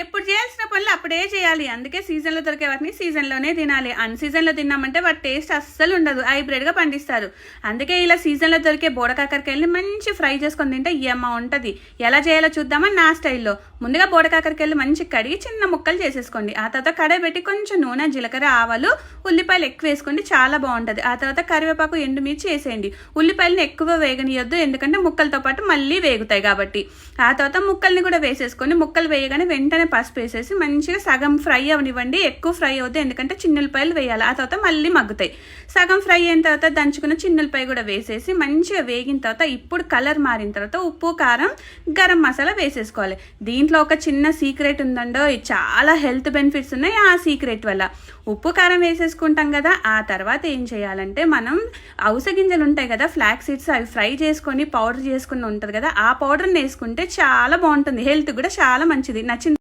ఎప్పుడు చేయాల్సిన పనులు అప్పుడే చేయాలి. అందుకే సీజన్లో దొరికే వాటిని సీజన్లోనే తినాలి. అన్ సీజన్లో తిన్నామంటే వాటి టేస్ట్ అస్సలు ఉండదు, హైబ్రిడ్గా పండిస్తారు. అందుకే ఇలా సీజన్లో దొరికే బోడకాకరకాయలని మంచి ఫ్రై చేసుకొని తింటే ఏమా ఉంటుంది. ఎలా చేయాలో చూద్దామని నా స్టైల్లో. ముందుగా బోడకాకరకాయలు మంచి కడిగి చిన్న ముక్కలు చేసేసుకోండి. ఆ తర్వాత కడాయి పెట్టి కొంచెం నూనె, జీలకర్ర, ఆవాలు, ఉల్లిపాయలు ఎక్కువ వేసుకోండి, చాలా బాగుంటుంది. ఆ తర్వాత కరివేపాకు, ఎండుమిర్చి వేసేయండి. ఉల్లిపాయలను ఎక్కువ వేగనియొద్దు, ఎందుకంటే ముక్కలతో పాటు మళ్ళీ వేగుతాయి కాబట్టి. ఆ తర్వాత ముక్కల్ని కూడా వేసేసుకొని ముక్కలు వేయగానే వెంటనే పసుపు వేసేసి మంచిగా సగం ఫ్రై అవనివ్వండి. ఎక్కువ ఫ్రై అవుతాయి, ఎందుకంటే చిన్నులపాయలు వేయాలి. ఆ తర్వాత మళ్ళీ మగ్గుతాయి. సగం ఫ్రై అయిన తర్వాత దంచుకున్న చిన్నులపాయ కూడా వేసేసి మంచిగా వేగిన తర్వాత ఇప్పుడు కలర్ మారిన తర్వాత ఉప్పు, కారం, గరం మసాలా వేసేసుకోవాలి. దీంట్లో ఒక చిన్న సీక్రెట్ ఉందండో, చాలా హెల్త్ బెనిఫిట్స్ ఉన్నాయి ఆ సీక్రెట్ వల్ల. ఉప్పు, కారం వేసేసుకుంటాం కదా, ఆ తర్వాత ఏం చేయాలంటే మనం అవిసె గింజలు ఉంటాయి కదా, ఫ్లాక్ సీడ్స్, అవి ఫ్రై చేసుకొని పౌడర్ చేసుకుని ఉంటుంది కదా, ఆ పౌడర్ని వేసుకుంటే చాలా బాగుంటుంది. హెల్త్ కూడా చాలా మంచిది. నచ్చింది.